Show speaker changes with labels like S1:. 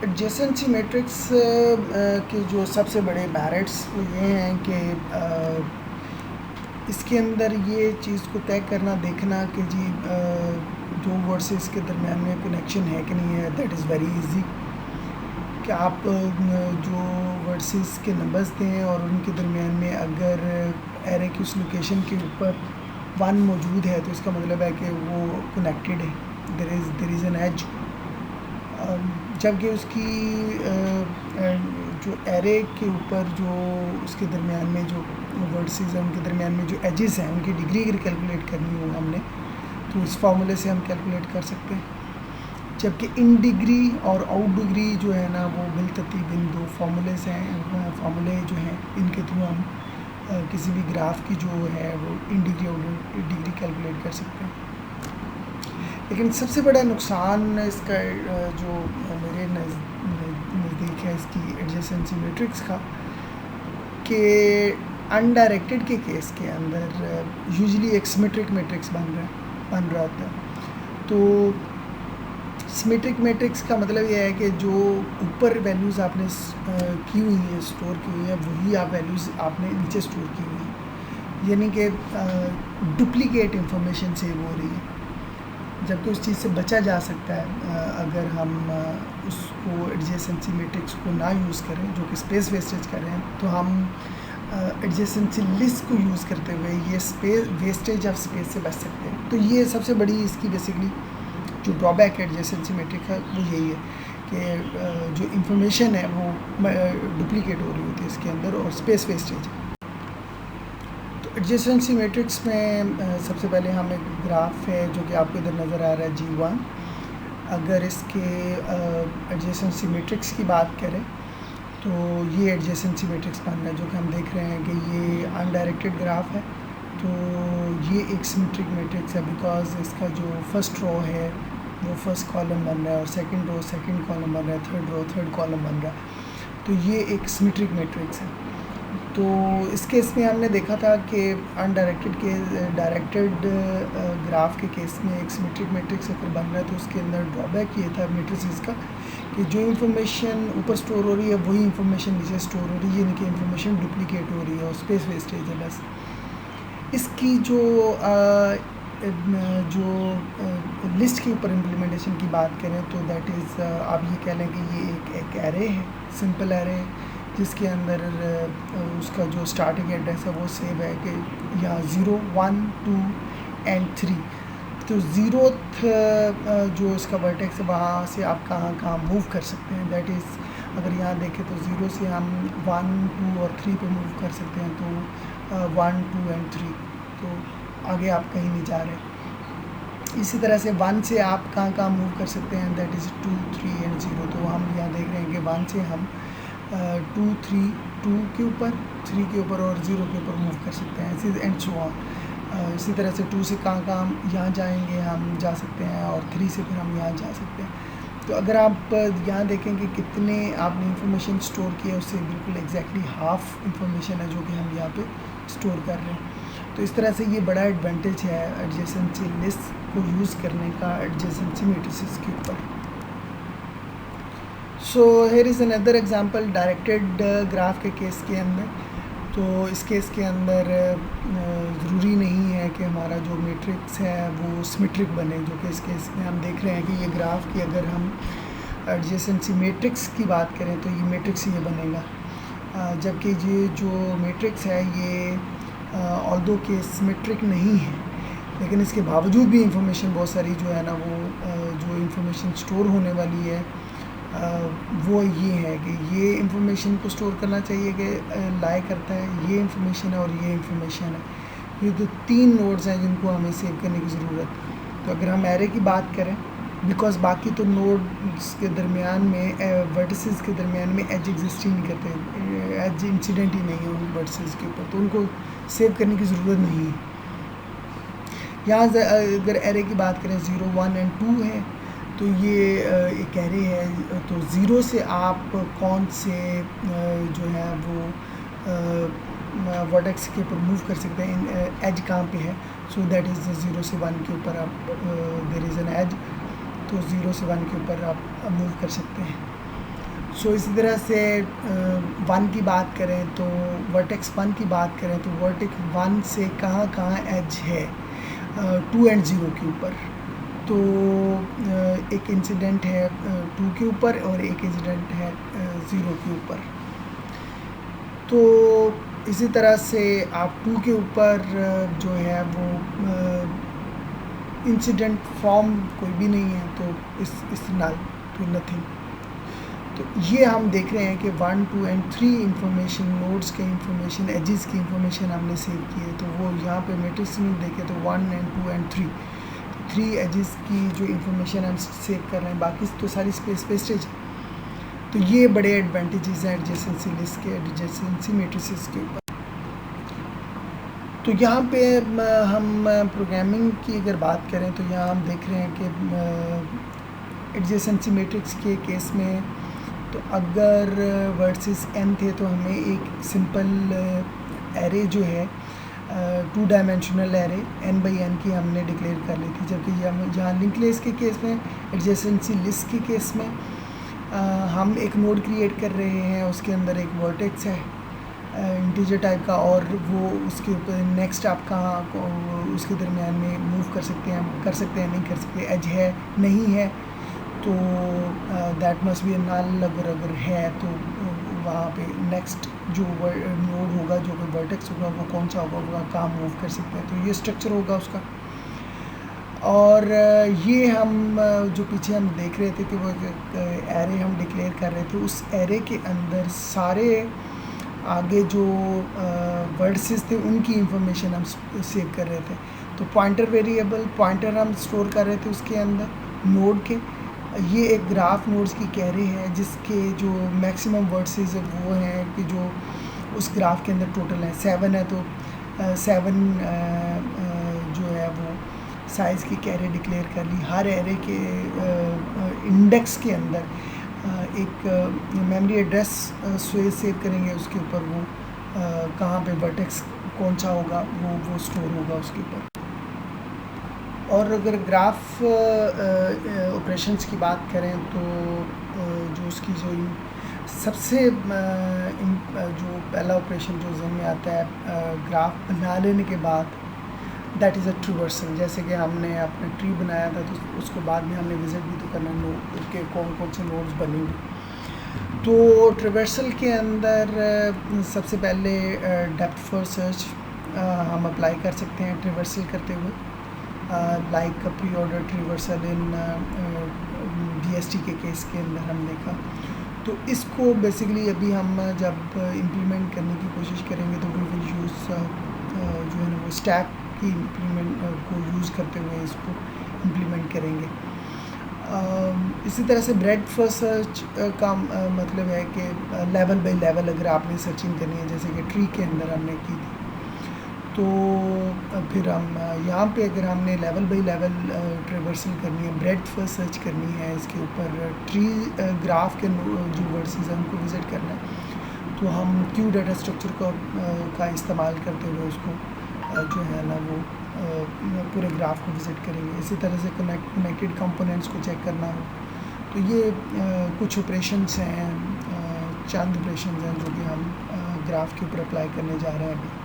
S1: Adjacency matrix के जो सबसे बड़े मेरिट्स वो ये हैं कि इसके अंदर ये चीज़ को तय करना, देखना कि जी जो वर्सेस के दरमियान में कनेक्शन है कि नहीं है, दैट इज़ वेरी इजी। कि आप जो वर्सेस के नंबर्स दें और उनके दरमियान में अगर एरे की उस लोकेशन के ऊपर 1 मौजूद है तो इसका मतलब है कि वो कनेक्टेड है, देयर इज़ एन एज। जबकि उसकी जो एरे के ऊपर जो उसके दरमियान में जो वर्सेस हैं उनके दरमियान में जो एजेस हैं उनकी डिग्री अगर कैलकुलेट करनी हो हमने तो इस फार्मूले से हम कैलकुलेट कर सकते हैं। जबकि इन डिग्री और आउट डिग्री जो है ना वो बिलतरतीब इन दो फार्मूलेस हैं, फार्मूले जो हैं इनके थ्रू हम किसी भी ग्राफ की जो है वो in degree out degree calculate कर सकते हैं। लेकिन सबसे बड़ा नुकसान इसका जो मेरे नज़दीक है इसकी एडजेसेंसी मैट्रिक्स का, कि अनडायरेक्टेड के केस के अंदर यूजुअली एक सिमेट्रिक मैट्रिक्स बन रहा होता है। तो सिमेट्रिक मैट्रिक्स का मतलब यह है कि जो ऊपर वैल्यूज़ आपने की हुई हैं, स्टोर की हुई हैं, वही आप वैल्यूज़ आपने नीचे स्टोर की हुई हैं, यानी कि डुप्लीकेट इंफॉर्मेशन सेव हो रही है। जबकि उस चीज़ से बचा जा सकता है अगर हम उसको एडजेसेंसी मैट्रिक्स को ना यूज़ करें, जो कि स्पेस वेस्टेज कर रहे हैं, तो हम एडजेसेंसी लिस्ट को यूज़ करते हुए ये स्पेस वेस्टेज ऑफ स्पेस से बच सकते हैं। तो ये सबसे बड़ी इसकी बेसिकली जो ड्रॉबैक है एडजेसेंसी मैट्रिक्स का वो यही है कि जो इंफॉर्मेशन है वो डुप्लीकेट हो रही होती है इसके अंदर और स्पेस वेस्टेज। तो एडजेसेंसी मैट्रिक्स में सबसे पहले हम एक ग्राफ है जो कि आपको इधर नज़र आ रहा है G1। अगर इसके एडजेसेंसी मैट्रिक्स की बात करें तो ये एडजेसेंसी मैट्रिक्स बन रहा है, जो कि हम देख रहे हैं कि ये अनडायरेक्टेड ग्राफ है। तो ये एक सिमेट्रिक मैट्रिक्स है बिकॉज इसका जो फर्स्ट रो है वो फर्स्ट कॉलम बन रहा है और सेकंड रो सेकंड कॉलम बन रहा है, थर्ड रो थर्ड कॉलम बन रहा है। तो ये एक सिमेट्रिक मैट्रिक्स है। तो इस केस में हमने देखा था कि अनडायरेक्टेड के डायरेक्टेड ग्राफ के केस में एक सिमेट्रिक मैट्रिक्स अगर बन रहा है तो उसके अंदर ड्रॉबैक ये था मैट्रिसेस का कि जो इंफॉर्मेशन ऊपर स्टोर हो रही है वही इंफॉर्मेशन नीचे स्टोर हो रही है, यानी कि इंफॉर्मेशन डुप्लीकेट हो रही है और स्पेस वेस्टेज है बस। इसकी जो लिस्ट के ऊपर इम्प्लीमेंटेशन की बात करें तो दैट इज़ आप ये कह लें कि ये एक एरे है, सिंपल एरे है, जिसके अंदर उसका जो स्टार्टिंग एड्रेस है वो सेव है कि यहाँ 0 1 2 एंड 3। तो ज़ीरोथ जो इसका वर्टेक्स है वहाँ से आप कहाँ मूव कर सकते हैं। दैट इज़ अगर यहाँ देखें तो 0 से हम 1 2 और 3 पे मूव कर सकते हैं, तो 1 2 एंड 3, तो आगे आप कहीं नहीं जा रहे। इसी तरह से 1 से आप कहाँ मूव कर सकते हैं, दैट इज़ 2 3 एंड 0। तो हम यहाँ देख रहे हैं कि 1 से हम 2 3 2 के ऊपर, 3 के ऊपर और 0 के ऊपर मूव कर सकते हैं, इसी एंड सो ऑन। इसी तरह से 2 से कहाँ हम यहाँ जाएंगे, हम जा सकते हैं, और 3 से फिर हम यहाँ जा सकते हैं। तो अगर आप यहाँ देखें कि कितने आपने इंफॉर्मेशन स्टोर किया, उससे बिल्कुल एग्जैक्टली हाफ इंफॉर्मेशन है जो कि हम यहाँ पे स्टोर कर रहे हैं। तो इस तरह से ये बड़ा एडवांटेज है एडजेसेंसी लिस्ट को यूज़ करने का एडजेसेंसी मैट्रिसेस के ऊपर। So here is another example directed graph के केस के अंदर। तो इस केस के अंदर ज़रूरी नहीं है कि हमारा जो मैट्रिक्स है वो सिमेट्रिक बने, जो कि इस केस में हम देख रहे हैं कि ये ग्राफ की अगर हम एडजेसेंसी मैट्रिक्स की बात करें तो ये मैट्रिक्स ये बनेगा, जबकि ये जो मैट्रिक्स है ये ऑल्दो के सिमेट्रिक नहीं है, लेकिन इसके बावजूद भी इंफॉर्मेशन बहुत सारी जो है ना वो जो इंफॉर्मेशन स्टोर होने वाली है वो ये है कि ये इंफॉर्मेशन को स्टोर करना चाहिए कि लाई करता है ये इंफॉर्मेशन है और ये इंफॉर्मेशन है। ये तो 3 नोड्स हैं जिनको हमें सेव करने की ज़रूरत है। तो अगर हम एरे की बात करें, बिकॉज बाकी तो नोड्स के दरमियान में वर्टिसेस के दरमियान में एज एग्जिस्ट ही नहीं करते, एज इंसिडेंट ही नहीं है उन वर्टिसेस के ऊपर, तो उनको सेव करने की ज़रूरत नहीं है। यहाँ अगर एरे की बात करें 0 1 एंड 2 है, तो ये एक एरे है, तो 0 से आप कौन से जो है वो वर्टेक्स के ऊपर मूव कर सकते हैं, एज कहाँ पे है। सो दैट इज़ 0 से 1 के ऊपर आप देयर इज़ एन एज, तो 0 से 1 के ऊपर आप मूव कर सकते हैं। सो इसी तरह से 1 की बात करें तो वर्टेक्स 1 की बात करें तो वर्टेक्स 1 से कहाँ कहाँ एज है 2 एंड 0 के ऊपर। तो एक इंसिडेंट है 2 के ऊपर और एक इंसिडेंट है 0 के ऊपर। तो इसी तरह से आप 2 के ऊपर जो है वो इंसिडेंट फॉर्म कोई भी नहीं है, तो इस नल तो नथिंग। तो ये हम देख रहे हैं कि 1, 2 एंड 3 इंफॉर्मेशन, नोड्स के इंफॉर्मेशन, एजेस की इंफॉर्मेशन हमने सेव की है। तो वो यहाँ पे मैट्रिक्स में देखें तो 1 एंड 2 एंड 3, 3 एजेस की जो इंफॉर्मेशन हम सेव कर रहे हैं, बाकी तो सारी स्पेस वेस्टेज। तो ये बड़े एडवांटेजेस हैं एडजेसेंसी लिस्ट के, एडजेसेंसी मैट्रिसेस के ऊपर। तो यहाँ पे हम प्रोग्रामिंग की अगर बात करें तो यहाँ हम देख रहे हैं कि एडजेसेंसी मैट्रिक्स के केस में तो अगर वर्सेस n थे तो हमें एक सिंपल एरे जो है 2 डायमेंशनल एरे n/n की हमने डिक्लेयर कर ली थी। जबकि यहाँ लिंक लिस्ट के केस में, एडजेसेंसी लिस्ट के केस में हम एक नोड क्रिएट कर रहे हैं, उसके अंदर एक वर्टेक्स है इंटीजर टाइप का, और वो उसके ऊपर नेक्स्ट आप कहाँ उसके दरमियान में मूव कर सकते हैं, नहीं कर सकते, एज है नहीं है तो दैट मस्ट बी नल। अगर है तो वहाँ पे नेक्स्ट जो नोड होगा, जो कोई वर्टेक्स होगा, वो कौन सा होगा, वो कहाँ मूव कर सकते हैं। तो ये स्ट्रक्चर होगा उसका। और ये हम जो पीछे हम देख रहे थे कि वो एरे हम डिक्लेयर कर रहे थे, उस एरे के अंदर सारे आगे जो वर्ड्स थे उनकी इंफॉर्मेशन हम सेव कर रहे थे। तो पॉइंटर वेरिएबल, पॉइंटर हम स्टोर कर रहे थे उसके अंदर नोड के। ये एक ग्राफ नोड्स की कैरे है जिसके जो मैक्सिमम वर्ड्स है वो हैं कि जो उस ग्राफ के अंदर टोटल है 7 है। तो 7 जो है वो साइज़ की कैरे डिक्लेयर कर ली। हर एरे के इंडेक्स के अंदर एक मेमोरी एड्रेस सेव करेंगे, उसके ऊपर वो कहाँ पे वर्टेक्स कौन सा होगा वो स्टोर होगा उसके ऊपर। और अगर ग्राफ ऑपरेशंस की बात करें तो जो उसकी जो सबसे जो पहला ऑपरेशन जो जहन में आता है ग्राफ बना लेने के बाद, दैट इज़ अ ट्रिवर्सल। जैसे कि हमने अपना ट्री बनाया था तो उसको बाद में हमने विज़िट भी तो करना नोड के कौन कौन से नोड्स बनेंगे। तो ट्रिवर्सल के अंदर सबसे पहले डेप्थ फर्स्ट सर्च हम अप्लाई कर सकते हैं ट्रिवर्सल करते हुए, लाइक प्री ऑर्डर ट्रिवर्सल इन DST के केस के अंदर हम देखा। तो इसको बेसिकली अभी हम जब इम्प्लीमेंट करने की कोशिश करेंगे तो वी विल यूज़ जो है ना वो स्टैक की इम्प्लीमेंट को यूज़ करते हुए इसको इम्प्लीमेंट करेंगे। इसी तरह से ब्रेड फर्स्ट सर्च का मतलब है कि लेवल बाय लेवल अगर आपने सर्चिंग करनी है, जैसे कि ट्री के अंदर हमने की थी, तो फिर हम यहाँ पे अगर हमने लेवल बाय लेवल ट्रेवर्सल करनी है, ब्रेड फर्स्ट सर्च करनी है, इसके ऊपर ट्री ग्राफ के जो वर्सेस हैं उनको विज़िट करना है, तो हम क्यू डाटा स्ट्रक्चर का इस्तेमाल करते हुए उसको जो है ना वो पूरे ग्राफ को विज़िट करेंगे। इसी तरह से कनेक्टेड कंपोनेंट्स को चेक करना हो तो ये कुछ ऑपरेशंस हैं, चंद ऑपरेशंस हैं जो कि हम ग्राफ के ऊपर अप्लाई करने जा रहे हैं अभी।